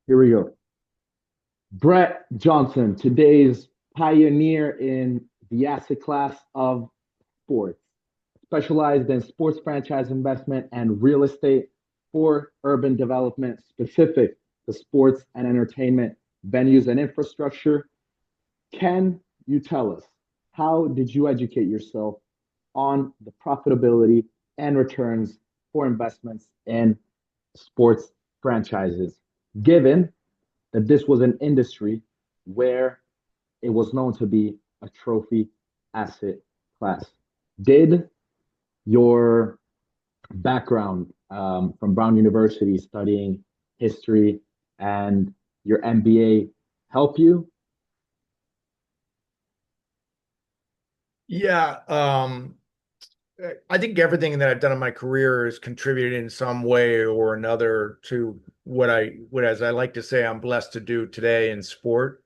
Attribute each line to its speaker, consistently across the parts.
Speaker 1: Here we go. Brett Johnson, today's pioneer in the asset class of sports, specialized in sports franchise investment and real estate for urban development specific to sports and entertainment venues and infrastructure. Can you tell us how did you educate yourself on the profitability and returns for investments in sports franchises, given that this was an industry where it was known to be a trophy asset class? Did your background from Brown University studying history and your MBA help you?
Speaker 2: Yeah, I think everything that I've done in my career has contributed in some way or another to as I like to say, I'm blessed to do today in sport.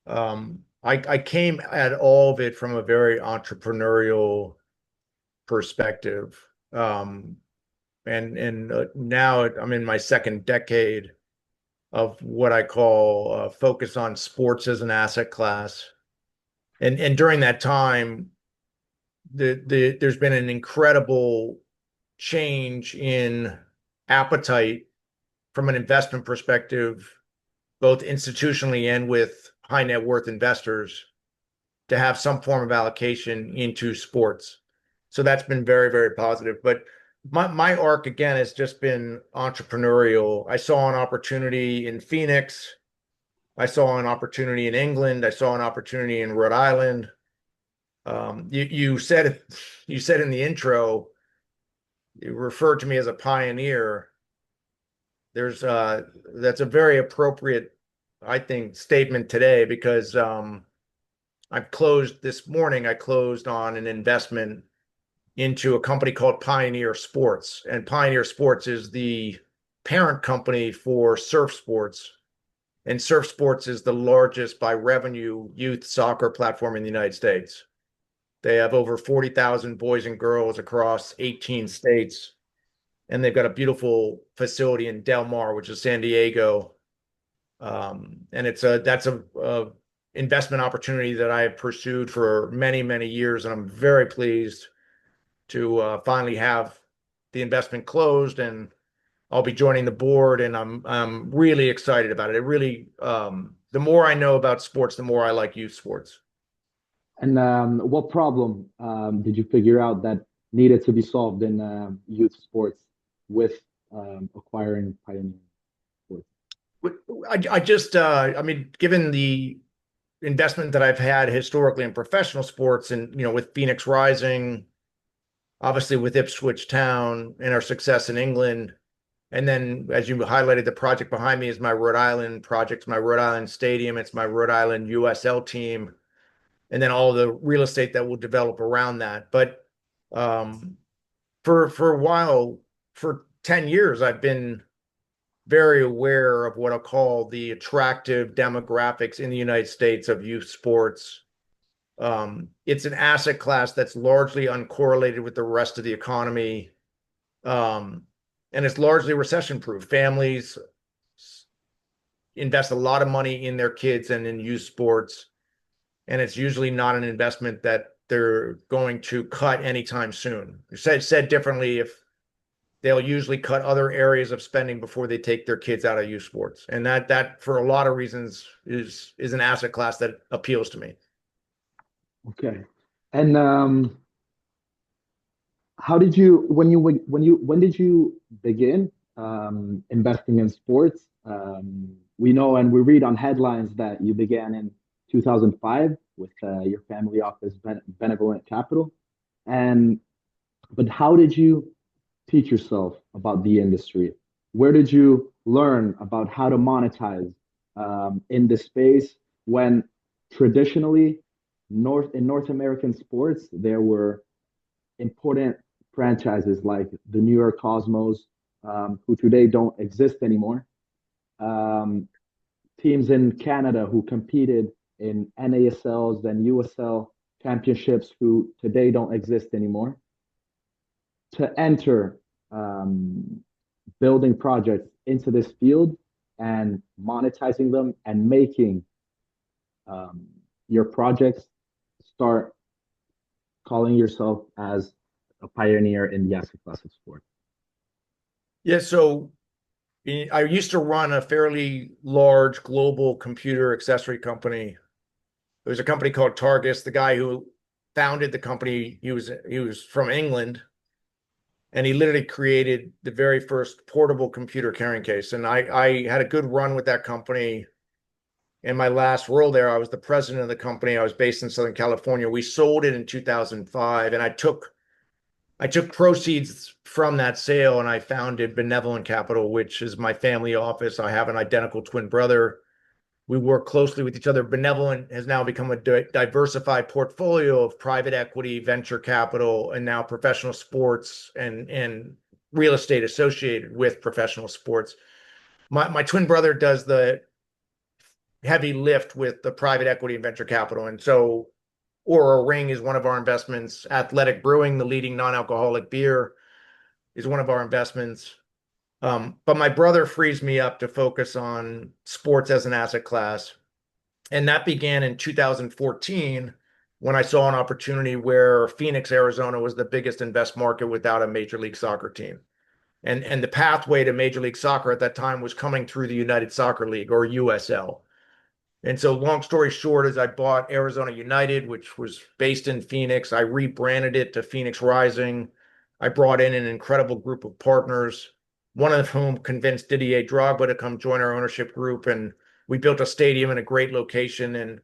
Speaker 2: I came at all of it from a very entrepreneurial perspective. Um, and now I'm in my second decade of what I call focus on sports as an asset class. And during that time, there's been an incredible change in appetite from an investment perspective, both institutionally and with high net worth investors, to have some form of allocation into sports. So that's been very, very positive. But my arc again has just been entrepreneurial. I saw an opportunity in Phoenix. I saw an opportunity in England. I saw an opportunity in Rhode Island. You said in the intro, you referred to me as a pioneer. There's That's a very appropriate, I think, statement today because I've closed this morning. I closed on an investment into a company called Pioneer Sports, and Pioneer Sports is the parent company for Surf Sports, and Surf Sports is the largest by revenue youth soccer platform in the United States. They have over 40,000 boys and girls across 18 states, and they've got a beautiful facility in Del Mar, which is San Diego. And that's a investment opportunity that I have pursued for many, many years, and I'm very pleased to finally have the investment closed, and I'll be joining the board, and I'm really excited about it. It really, the more I know about sports, the more I like youth sports.
Speaker 1: And what problem did you figure out that needed to be solved in youth sports with acquiring Pioneer Sports?
Speaker 2: I mean, given the investment that I've had historically in professional sports, and with Phoenix Rising, obviously with Ipswich Town, and our success in England, and then as you highlighted, the project behind me is my Rhode Island project, my Rhode Island Stadium, it's my Rhode Island USL team, and then all the real estate that will develop around that. But um, for a while, for 10 years, I've been very aware of what I'll call the attractive demographics in the United States of youth sports. It's an asset class that's largely uncorrelated with the rest of the economy, um, and it's largely recession proof. Families invest a lot of money in their kids and in youth sports, and it's usually not an investment that they're going to cut anytime soon. Said differently, if they'll usually cut other areas of spending before they take their kids out of youth sports, and that for a lot of reasons is an asset class that appeals to me.
Speaker 1: Okay. And how did you when did you begin investing in sports? We know and we read on headlines that you began in 2005 with your family office, Benevolent Capital. And but how did you teach yourself about the industry? Where did you learn about how to monetize in this space when traditionally North American sports there were important franchises like the New York Cosmos, who today don't exist anymore. Um, Teams in Canada who competed in NASLs and USL championships who today don't exist anymore. To enter building projects into this field, and monetizing them and making um, your projects, start calling yourself as a pioneer in the asset class of sport?
Speaker 2: Yeah, so I used to run a fairly large global computer accessory company. It was a company called Targus. The guy who founded the company, he was from England, and he literally created the very first portable computer carrying case. And I had a good run with that company. In my last role there, I was the president of the company. I was based in Southern California. We sold it in 2005, and I took proceeds from that sale and I founded Benevolent Capital, which is my family office. I have an identical twin brother. We work closely with each other. Benevolent has now become a diversified portfolio of private equity, venture capital, and now professional sports and real estate associated with professional sports. My twin brother does the heavy lift with the private equity and venture capital. And so Aura Ring is one of our investments. Athletic Brewing, the leading non-alcoholic beer, is one of our investments. But my brother frees me up to focus on sports as an asset class. And that began in 2014 when I saw an opportunity where Phoenix, Arizona was the biggest invest market without a Major League Soccer team. And the pathway to Major League Soccer at that time was coming through the United Soccer League, or USL. And so, long story short, is I bought Arizona United, which was based in Phoenix. I rebranded it to Phoenix Rising. I brought in an incredible group of partners, one of whom convinced Didier Drogba to come join our ownership group. And we built a stadium in a great location. And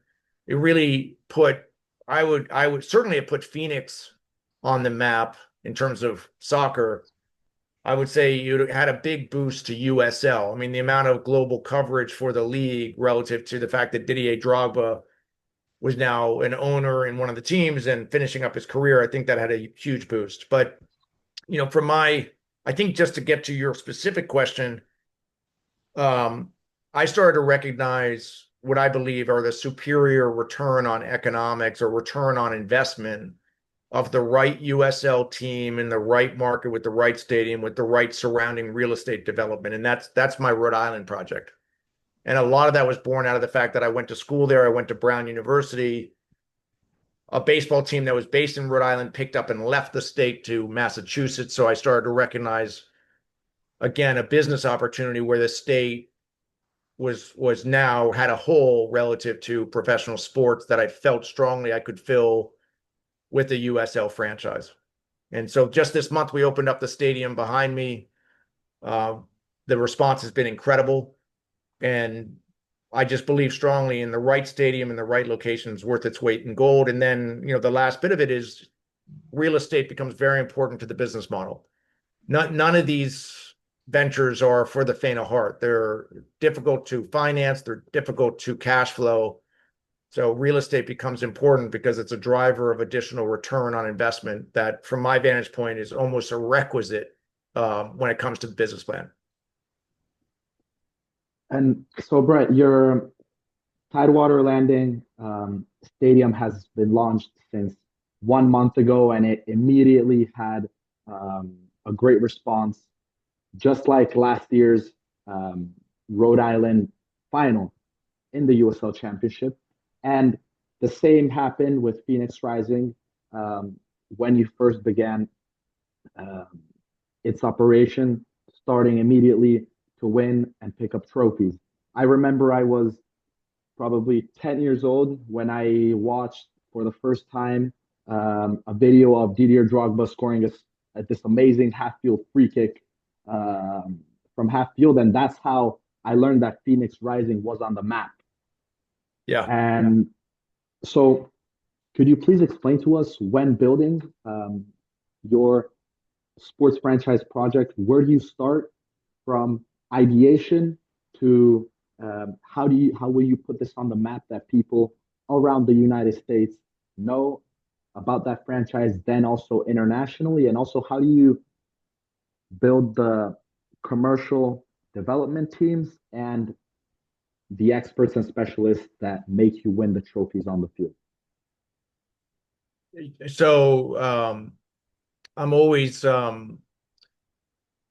Speaker 2: it really put, I would certainly have put Phoenix on the map in terms of soccer. I would say you had a big boost to USL. I mean, the amount of global coverage for the league relative to the fact that Didier Drogba was now an owner in one of the teams and finishing up his career, I think that had a huge boost. But, from I think just to get to your specific question, I started to recognize what I believe are the superior return on economics or return on investment of the right USL team in the right market with the right stadium with the right surrounding real estate development. And that's my Rhode Island project. And a lot of that was born out of the fact that I went to school there. I went to Brown University. A baseball team that was based in Rhode Island picked up and left the state to Massachusetts. So I started to recognize, again, a business opportunity where the state was now had a hole relative to professional sports that I felt strongly I could fill with the USL franchise. And so just this month, we opened up the stadium behind me. Uh, the response has been incredible. And I just believe strongly in the right stadium in the right location is worth its weight in gold. And then, the last bit of it is real estate becomes very important to the business model. None of these ventures are for the faint of heart. They're difficult to finance. They're difficult to cash flow. So real estate becomes important because it's a driver of additional return on investment that, from my vantage point, is almost a requisite when it comes to the business plan.
Speaker 1: And so, Brett, your Tidewater Landing Stadium has been launched since 1 month ago, and it immediately had a great response, just like last year's um, Rhode Island final in the USL Championship. And the same happened with Phoenix Rising when you first began um, its operation, starting immediately to win and pick up trophies. I remember I was probably 10 years old when I watched for the first time a video of Didier Drogba scoring this amazing half field free kick um, from half field. And that's how I learned that Phoenix Rising was on the map.
Speaker 2: Yeah.
Speaker 1: And so, could you please explain to us, when building your sports franchise project, where do you start from ideation to how will you put this on the map that people around the United States know about that franchise, then also internationally, and also how do you build the commercial development teams and the experts and specialists that make you win the trophies on the field?
Speaker 2: So I'm always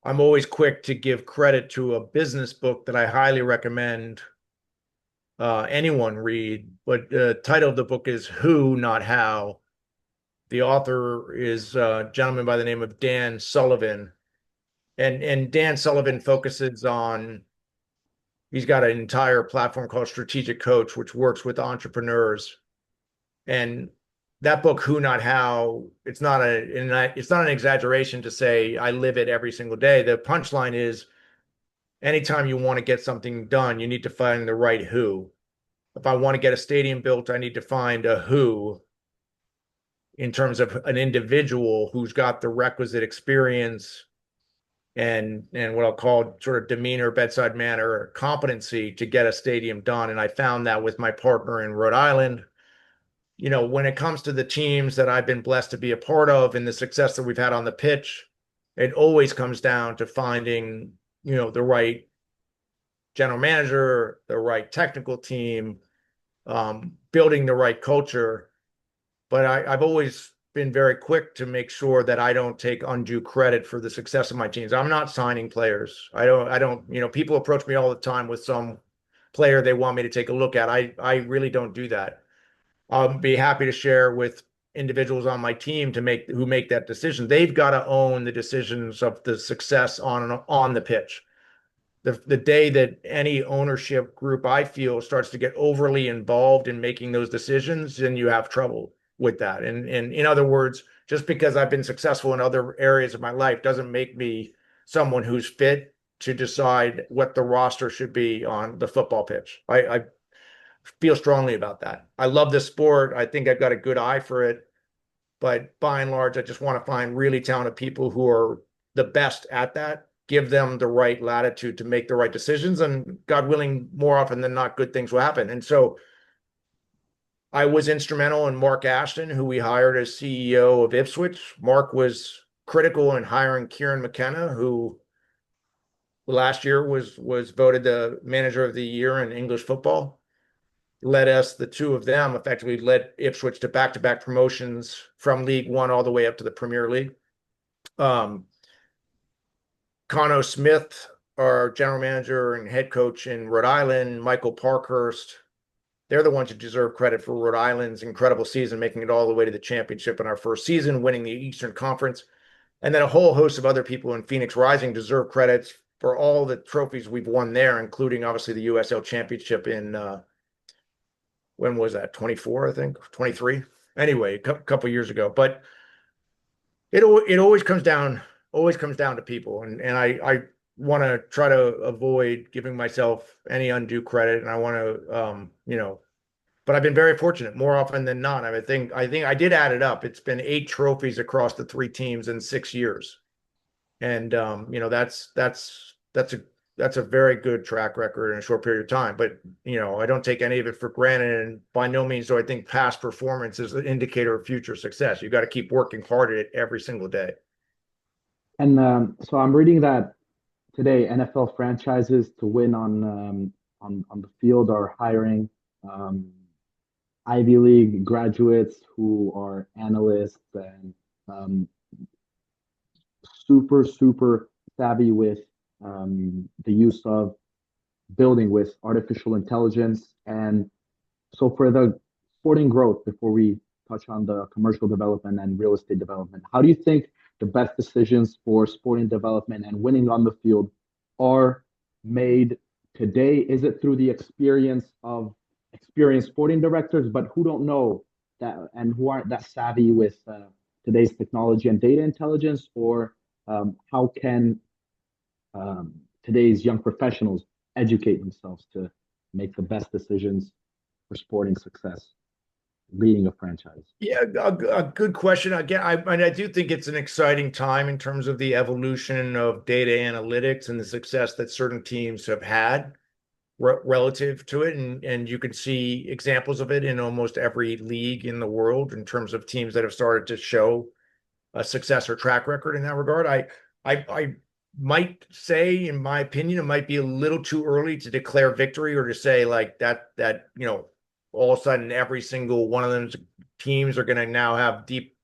Speaker 2: I'm always quick to give credit to a business book that I highly recommend anyone read. But the title of the book is Who, Not How. The author is a gentleman by the name of Dan Sullivan. And Dan Sullivan focuses on, he's got an entire platform called Strategic Coach, which works with entrepreneurs. And that book, Who Not How, it's not an exaggeration to say I live it every single day. The punchline is anytime you want to get something done, you need to find the right who. If I want to get a stadium built, I need to find a who in terms of an individual who's got the requisite experience and what I'll call sort of demeanor, bedside manner, competency to get a stadium done. And I found that with my partner in Rhode Island. When it comes to the teams that I've been blessed to be a part of and the success that we've had on the pitch, it always comes down to finding, the right general manager, the right technical team, building the right culture. But I've always been very quick to make sure that I don't take undue credit for the success of my teams. I'm not signing players. I don't, people approach me all the time with some player they want me to take a look at. I really don't do that. I'll be happy to share with individuals on my team who make that decision. They've got to own the decisions of the success on the pitch. The day that any ownership group I feel starts to get overly involved in making those decisions, then you have trouble with that. And in other words, just because I've been successful in other areas of my life doesn't make me someone who's fit to decide what the roster should be on the football pitch. I feel strongly about that. I love this sport. I think I've got a good eye for it. But by and large, I just want to find really talented people who are the best at that, give them the right latitude to make the right decisions. And God willing, more often than not, good things will happen. And so I was instrumental in Mark Ashton, who we hired as CEO of Ipswich. Mark was critical in hiring Kieran McKenna, who last year was voted the manager of the year in English football. The two of them effectively led Ipswich to back-to-back promotions from League One all the way up to the Premier League. Conno Smith, our general manager and head coach in Rhode Island, Michael Parkhurst, they're the ones who deserve credit for Rhode Island's incredible season, making it all the way to the championship in our first season, winning the Eastern Conference. And then a whole host of other people in Phoenix Rising deserve credits for all the trophies we've won there, including obviously the USL Championship in when was that? 24, I think, 23. Anyway, a couple years ago. But it always comes down to people, and I want to try to avoid giving myself any undue credit, and I want to but I've been very fortunate more often than not. I think I did add it up. It's been 8 trophies across the 3 teams in 6 years. And that's a very good track record in a short period of time. But I don't take any of it for granted, and by no means do I think past performance is an indicator of future success. You got to keep working hard at it every single day.
Speaker 1: And so I'm reading that today NFL franchises to win on the field are hiring Ivy League graduates who are analysts and super savvy with the use of building with artificial intelligence. And so for the sporting growth, before we touch on the commercial development and real estate development, how do you think the best decisions for sporting development and winning on the field are made today? Is it through the experience of experienced sporting directors, but who don't know that and who aren't that savvy with today's technology and data intelligence? Or how can today's young professionals educate themselves to make the best decisions for sporting success, leading a franchise?
Speaker 2: Yeah, a good question. Again, I do think it's an exciting time in terms of the evolution of data analytics and the success that certain teams have had relative to it. And you can see examples of it in almost every league in the world in terms of teams that have started to show a success or track record in that regard. I might say, in my opinion, it might be a little too early to declare victory or to say like that all of a sudden every single one of those teams are going to now have deep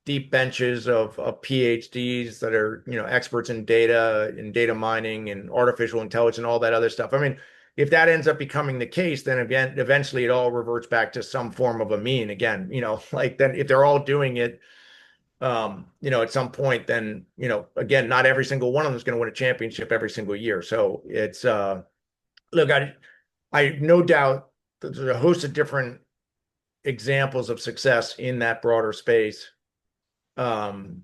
Speaker 2: deep benches of PhDs that are, experts in data and data mining and artificial intelligence and all that other stuff. I mean, if that ends up becoming the case, then again, eventually it all reverts back to some form of a mean again, like then if they're all doing it, at some point, then, again, not every single one of them is going to win a championship every single year. So it's, look, I no doubt there's a host of different examples of success in that broader space. Um,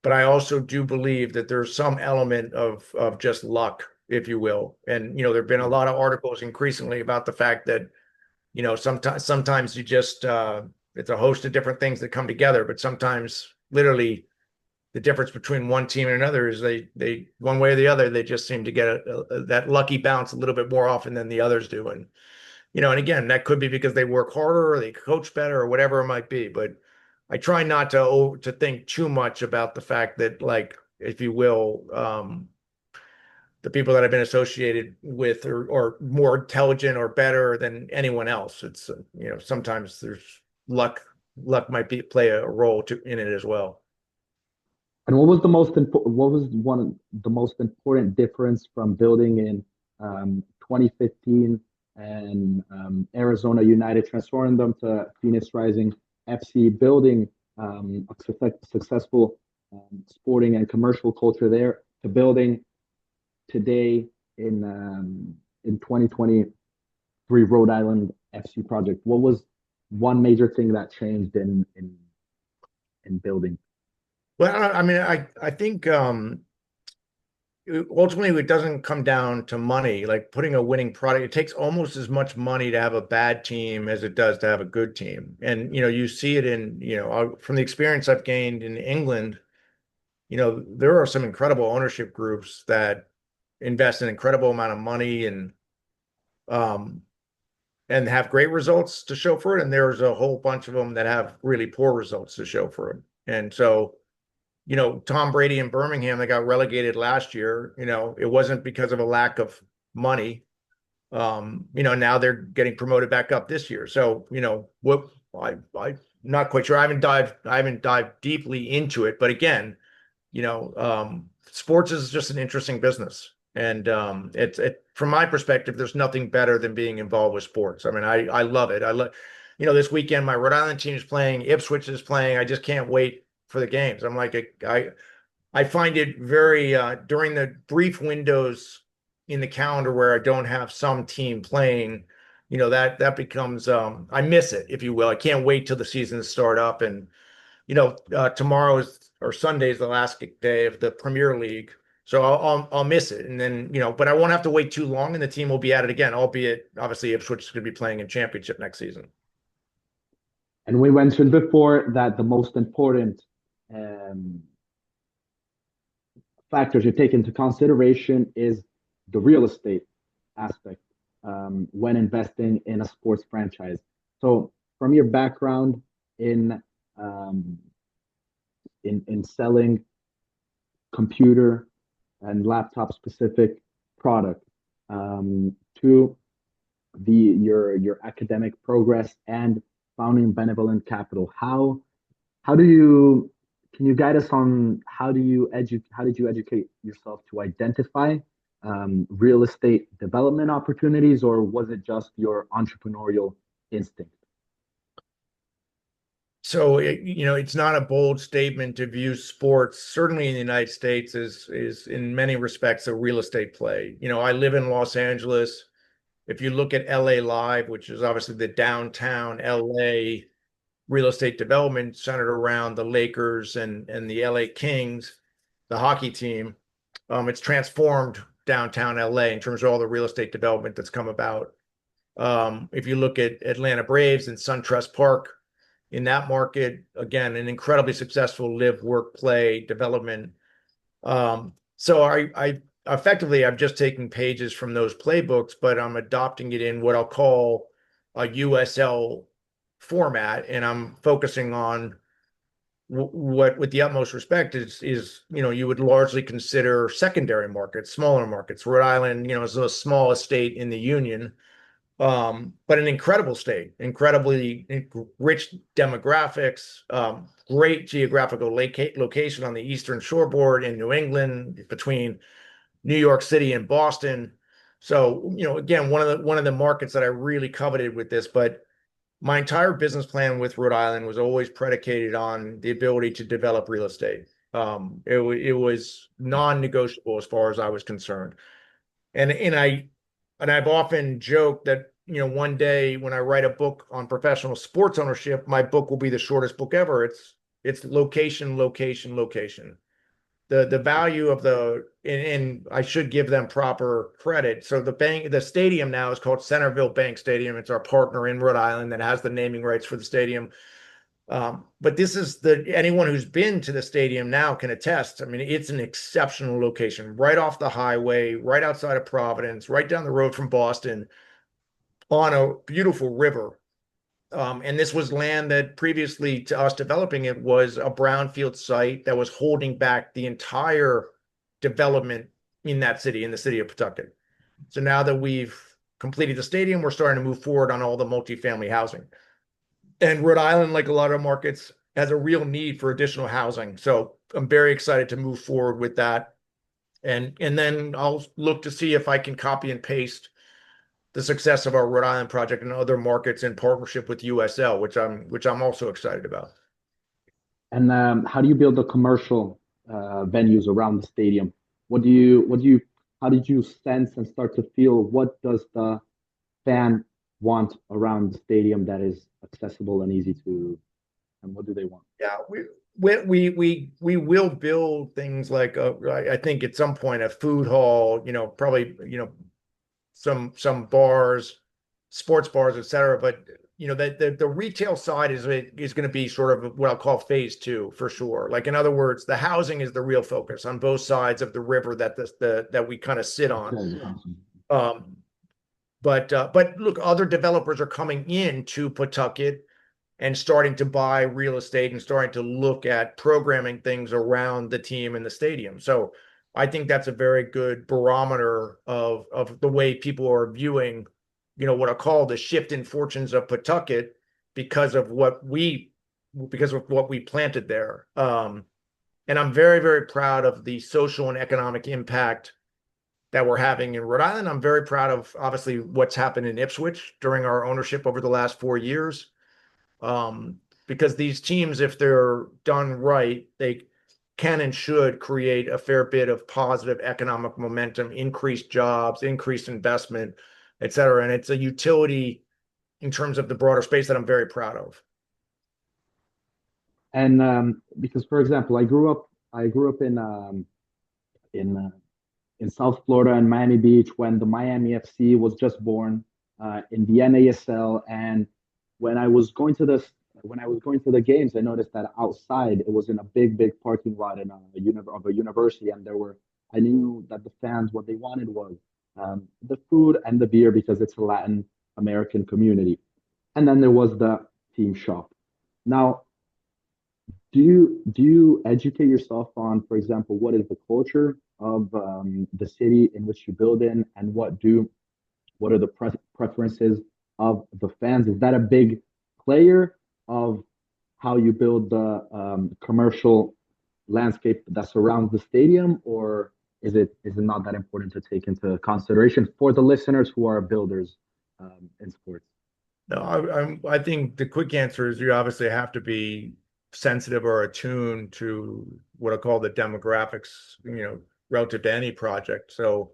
Speaker 2: but I also do believe that there's some element of just luck, if you will. And there've been a lot of articles increasingly about the fact that sometimes you just it's a host of different things that come together, but sometimes literally the difference between one team and another is they one way or the other they just seem to get that lucky bounce a little bit more often than the others do. And again, that could be because they work harder or they coach better or whatever it might be. But I try not to think too much about the fact that, like, if you will, the people that I've been associated with are more intelligent or better than anyone else. It's sometimes there's luck. Luck might play a role in it as well.
Speaker 1: And what was one of the most important difference from building in 2015 and Arizona United, transforming them to Phoenix Rising FC, building a successful sporting and commercial culture there, to building today in 2023 Rhode Island FC project? What was one major thing that changed in building?
Speaker 2: Well, I mean, I think ultimately it doesn't come down to money. Like putting a winning product, it takes almost as much money to have a bad team as it does to have a good team. And you see it in from the experience I've gained in England. There are some incredible ownership groups that invest an incredible amount of money um and have great results to show for it. And there's a whole bunch of them that have really poor results to show for it. And so Tom Brady in Birmingham, they got relegated last year. It wasn't because of a lack of money. Now they're getting promoted back up this year. So, what I'm not quite sure. I haven't dived deeply into it, but again, sports is just an interesting business. And from my perspective, there's nothing better than being involved with sports. I mean, I love it. I love, this weekend my Rhode Island team is playing, Ipswich is playing. I just can't wait for the games. I'm like, I find it very during the brief windows in the calendar where I don't have some team playing, that becomes I miss it, if you will. I can't wait till the season to start up. And tomorrow is or Sunday is the last day of the Premier League, so I'll miss it. And then but I won't have to wait too long, and the team will be at it again. Albeit, obviously, Ipswich is going to be playing in Championship next season.
Speaker 1: And we mentioned before that the most important um, factors you take into consideration is the real estate aspect when investing in a sports franchise. So, from your background in um, in selling computer and laptop specific product to your academic progress and founding Benevolent Capital, how do you can you guide us on how did you educate yourself to identify real estate development opportunities, or was it just your entrepreneurial instinct?
Speaker 2: So it's not a bold statement to view sports, certainly in the United States, is in many respects a real estate play. I live in Los Angeles. If you look at LA Live, which is obviously the downtown LA real estate development centered around the Lakers and the LA Kings, the hockey team, it's transformed downtown LA in terms of all the real estate development that's come about. If you look at Atlanta Braves and SunTrust Park, in that market, again, an incredibly successful live, work, play development. So I effectively, I'm just taking pages from those playbooks, but I'm adopting it in what I'll call a USL format, and I'm focusing on what, with the utmost respect, is you would largely consider secondary markets, smaller markets. Rhode Island, is the smallest state in the union. But an incredible state, incredibly rich demographics, great geographical location on the Eastern Shoreboard in New England between New York City and Boston. So, again, one of the markets that I really coveted with this, but my entire business plan with Rhode Island was always predicated on the ability to develop real estate. It was non-negotiable as far as I was concerned. And I've often joked that, one day when I write a book on professional sports ownership, my book will be the shortest book ever. It's location, location, location. The value of and I should give them proper credit. So the stadium now is called Centerville Bank Stadium. It's our partner in Rhode Island that has the naming rights for the stadium. But this is anyone who's been to the stadium now can attest. I mean, it's an exceptional location, right off the highway, right outside of Providence, right down the road from Boston, on a beautiful river. And this was land that previously to us developing it was a brownfield site that was holding back the entire development in that city, in the city of Pawtucket. So now that we've completed the stadium, we're starting to move forward on all the multifamily housing. And Rhode Island, like a lot of markets, has a real need for additional housing. So I'm very excited to move forward with that. And then I'll look to see if I can copy and paste the success of our Rhode Island project in other markets in partnership with USL, which I'm also excited about.
Speaker 1: And how do you build the commercial venues around the stadium? How did you sense and start to feel what does the fan want around the stadium that is accessible and easy to, and what do they want?
Speaker 2: Yeah, we will build things like I think at some point a food hall, probably some bars, sports bars, etc. But the retail side is going to be sort of what I'll call phase two for sure. Like in other words, the housing is the real focus on both sides of the river that we kind of sit on.
Speaker 1: Okay.
Speaker 2: Um, but look, other developers are coming into Pawtucket and starting to buy real estate and starting to look at programming things around the team and the stadium. So I think that's a very good barometer of the way people are viewing, what I call the shift in fortunes of Pawtucket because of what we planted there. And I'm very, very proud of the social and economic impact that we're having in Rhode Island. I'm very proud of obviously what's happened in Ipswich during our ownership over the last 4 years. Because these teams, if they're done right, they can and should create a fair bit of positive economic momentum, increased jobs, increased investment, et cetera. And it's a utility in terms of the broader space that I'm very proud of.
Speaker 1: And because, for example, I grew up in in South Florida and Miami Beach when the Miami FC was just born in the NASL. And when I was going to this, when I was going to the games, I noticed that outside it was in a big parking lot in of a university, and I knew that the fans what they wanted was the food and the beer because it's a Latin American community, and then there was the team shop. Now, do you educate yourself on, for example, what is the culture of the city in which you build in, and what are the preferences of the fans? Is that a big player of how you build the commercial landscape that surrounds the stadium, or is it not that important to take into consideration for the listeners who are builders in sports?
Speaker 2: No, I think the quick answer is you obviously have to be sensitive or attuned to what I call the demographics, relative to any project. So,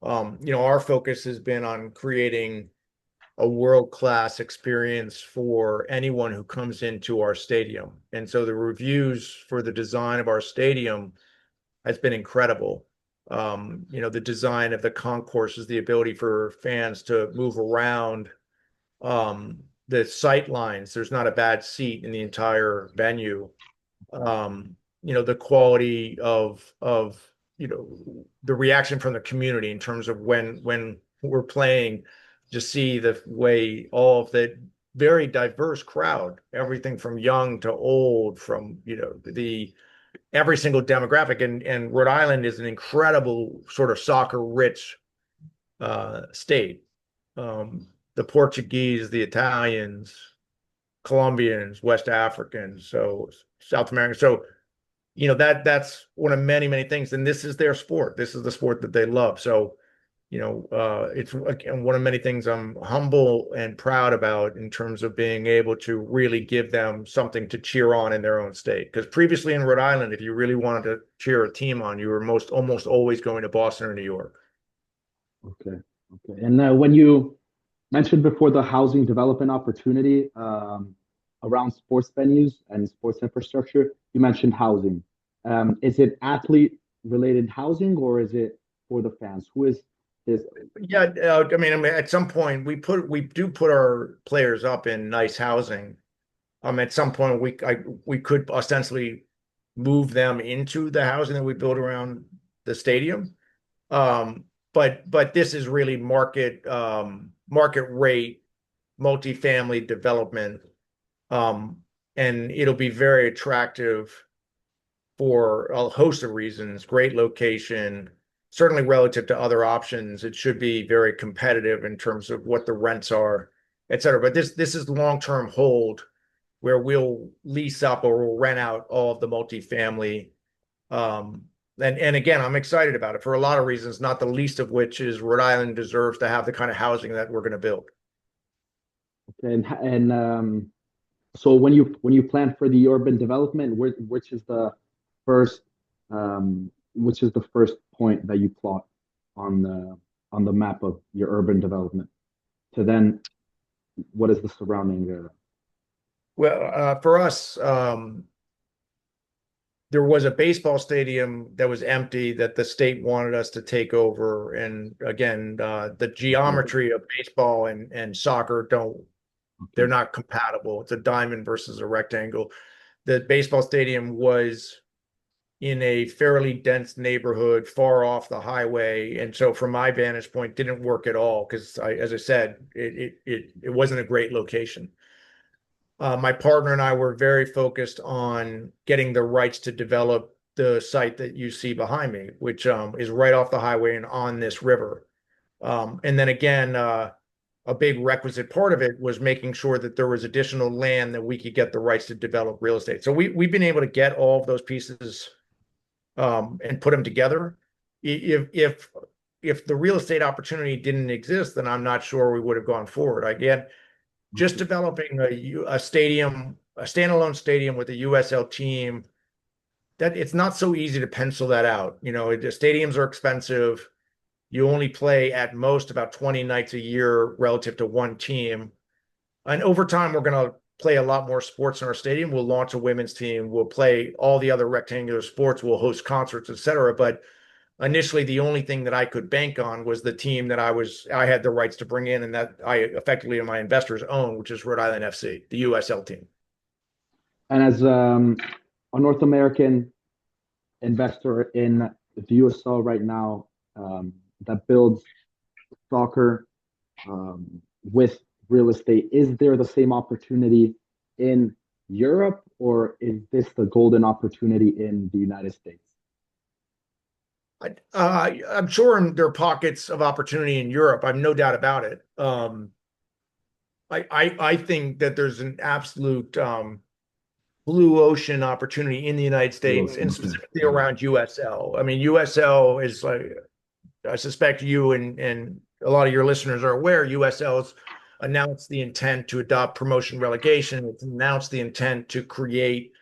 Speaker 2: our focus has been on creating a world-class experience for anyone who comes into our stadium. And so the reviews for the design of our stadium has been incredible. The design of the concourses, the ability for fans to move around, the sight lines, there's not a bad seat in the entire venue. The quality of the reaction from the community in terms of when we're playing, just see the way all of the very diverse crowd, everything from young to old, from the every single demographic, and Rhode Island is an incredible sort of soccer rich state. the Portuguese, the Italians, Colombians, West Africans, so South America. So, that's one of many, many things. And this is their sport. This is the sport that they love. So, it's again one of many things I'm humble and proud about in terms of being able to really give them something to cheer on in their own state. Because previously in Rhode Island, if you really wanted to cheer a team on, you were almost always going to Boston or New York.
Speaker 1: Okay. Okay. And when you mentioned before the housing development opportunity around sports venues and sports infrastructure, you mentioned housing. Is it athlete related housing or is it for the fans? Who is this?
Speaker 2: Yeah, I mean, at some point we do put our players up in nice housing. At some point we could ostensibly move them into the housing that we build around the stadium. But this is really market rate multifamily development. And it'll be very attractive for a host of reasons. Great location, certainly relative to other options. It should be very competitive in terms of what the rents are, et cetera. But this is long-term hold where we'll lease up or we'll rent out all of the multifamily. And again, I'm excited about it for a lot of reasons, not the least of which is Rhode Island deserves to have the kind of housing that we're going to build.
Speaker 1: And so when you plan for the urban development, first which is the first point that you plot on the map of your urban development? So then, what is the surrounding?
Speaker 2: Well, for us, there was a baseball stadium that was empty that the state wanted us to take over. And again, the
Speaker 1: Okay,
Speaker 2: geometry of baseball and soccer they're
Speaker 1: okay,
Speaker 2: not compatible. It's a diamond versus a rectangle. The baseball stadium was in a fairly dense neighborhood far off the highway. And so from my vantage point, didn't work at all because as I said, it wasn't a great location. My partner and I were very focused on getting the rights to develop the site that you see behind me, which is right off the highway and on this river. And then again, a big requisite part of it was making sure that there was additional land that we could get the rights to develop real estate. So we've been able to get all of those pieces and put them together. If the real estate opportunity didn't exist, then I'm not sure we would have gone forward. Again, just
Speaker 1: okay.
Speaker 2: developing a stadium, a standalone stadium with a USL team, that it's not so easy to pencil that out. The stadiums are expensive. You only play at most about 20 nights a year relative to one team. And over time, we're going to play a lot more sports in our stadium. We'll launch a women's team. We'll play all the other rectangular sports. We'll host concerts, et cetera. But initially, the only thing that I could bank on was the team that I had the rights to bring in and that I effectively my investors own, which is Rhode Island FC, the USL team.
Speaker 1: And as a North American investor in the USL right now, that builds soccer with real estate, is there the same opportunity in Europe, or is this the golden opportunity in the United States?
Speaker 2: I'm sure there are pockets of opportunity in Europe. I've no doubt about it. I think that there's an absolute blue ocean opportunity in the United States and
Speaker 1: Okay.
Speaker 2: specifically around USL. I mean, USL is like, I suspect you and a lot of your listeners are aware, USL's announced the intent to adopt promotion relegation. It's announced the intent to create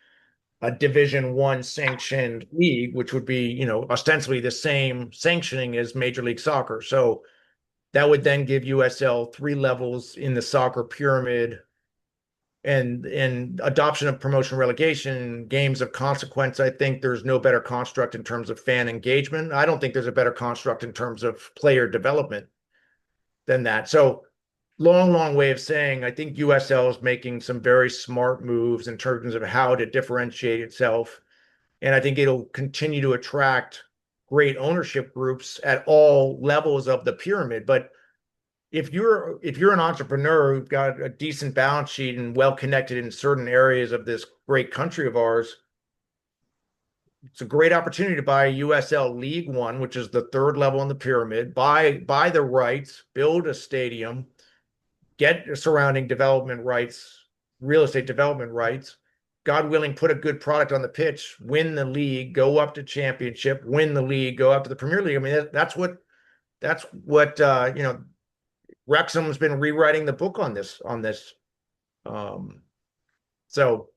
Speaker 2: a Division One sanctioned league, which would be, ostensibly the same sanctioning as Major League Soccer. So that would then give USL three levels in the soccer pyramid and adoption of promotion relegation, games of consequence. I think there's no better construct in terms of fan engagement. I don't think there's a better construct in terms of player development than that. So long way of saying, I think USL is making some very smart moves in terms of how to differentiate itself. And I think it'll continue to attract great ownership groups at all levels of the pyramid. But if you're an entrepreneur who've got a decent balance sheet and well connected in certain areas of this great country of ours, it's a great opportunity to buy USL League One, which is the third level in the pyramid, buy the rights, build a stadium, get surrounding development rights, real estate development rights, God willing, put a good product on the pitch, win the league, go up to championship, win the league, go up to the Premier League. I mean, that's what Wrexham's been rewriting the book on this. Um, so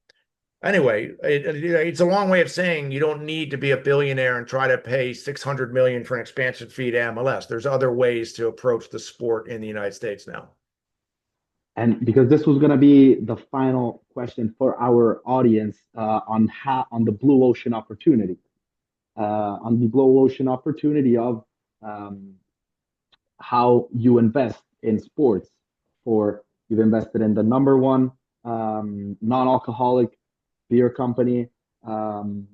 Speaker 2: anyway, it's a long way of saying you don't need to be a billionaire and try to pay 600 million for an expansion fee to MLS. There's other ways to approach the sport in the United States now.
Speaker 1: And because this was going to be the final question for our audience on the blue ocean opportunity, of um, how you invest in sports. For you've invested in the number one non-alcoholic beer company, um,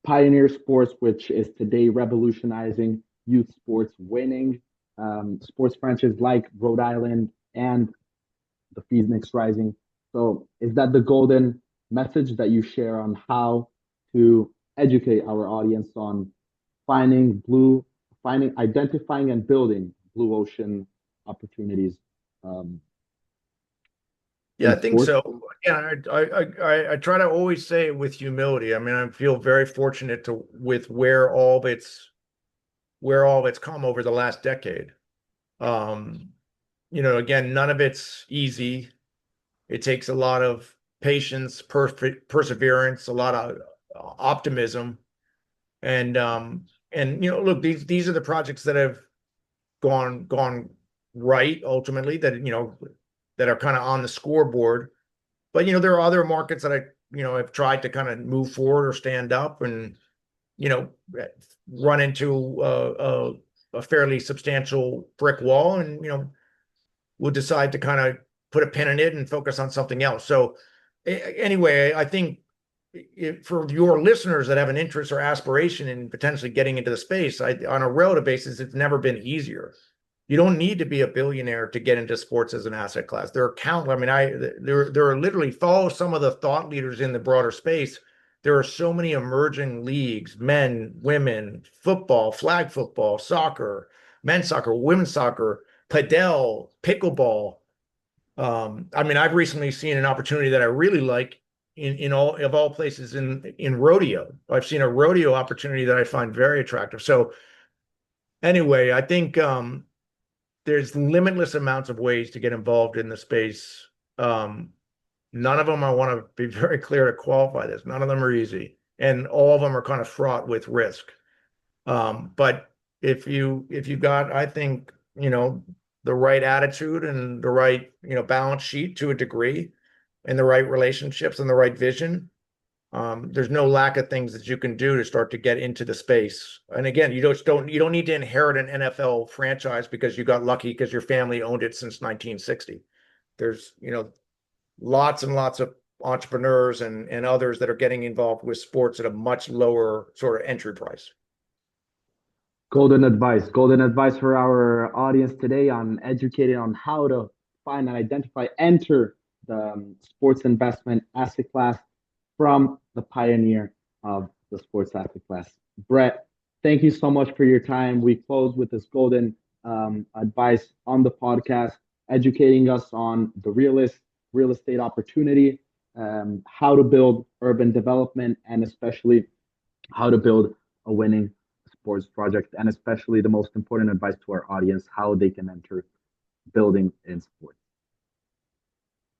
Speaker 1: Pioneer Sports, which is today revolutionizing youth sports, winning sports franchises like Rhode Island and the Phoenix Rising. So, is that the golden message that you share on how to educate our audience on identifying and building blue ocean opportunities um,
Speaker 2: Yeah,
Speaker 1: in
Speaker 2: I think
Speaker 1: sports?
Speaker 2: so. Yeah, I try to always say it with humility. I mean, I feel very fortunate to with where all of it's come over the last decade. Um, again, none of it's easy. It takes a lot of patience, perseverance, a lot of optimism, and look, these are the projects that have gone right ultimately, that are kind of on the scoreboard. But there are other markets that I have tried to kind of move forward or stand up, and you know run into a fairly substantial brick wall, and we'll decide to kind of put a pin in it and focus on something else. So anyway, I think for your listeners that have an interest or aspiration in potentially getting into the space, on a relative basis, it's never been easier. You don't need to be a billionaire to get into sports as an asset class. There are countless. I mean, there are literally, follow some of the thought leaders in the broader space. There are so many emerging leagues: men, women, football, flag football, soccer, men's soccer, women's soccer, padel, pickleball. I mean, I've recently seen an opportunity that I really like in all places in rodeo. I've seen a rodeo opportunity that I find very attractive. So anyway, I think there's limitless amounts of ways to get involved in the space. Um, None of them, I want to be very clear to qualify this, none of them are easy, and all of them are kind of fraught with risk. But if you got, I think, the right attitude and the right, balance sheet to a degree, and the right relationships and the right vision, there's no lack of things that you can do to start to get into the space. And again, you don't need to inherit an NFL franchise because you got lucky because your family owned it since 1960. There's, lots and lots of entrepreneurs and others that are getting involved with sports at a much lower sort of entry price.
Speaker 1: Golden advice for our audience today on educating on how to find and identify, enter the sports investment asset class from the pioneer of the sports asset class. Brett, thank you so much for your time. We close with this golden advice on the podcast, educating us on the real estate opportunity, how to build urban development, and especially how to build a winning sports project, and especially the most important advice to our audience, how they can enter building in sports.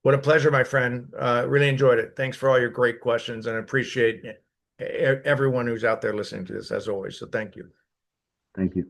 Speaker 2: What a pleasure, my friend. Really enjoyed it. Thanks for all your great questions, and I appreciate everyone who's out there listening to this, as always. So thank you.
Speaker 1: Thank you.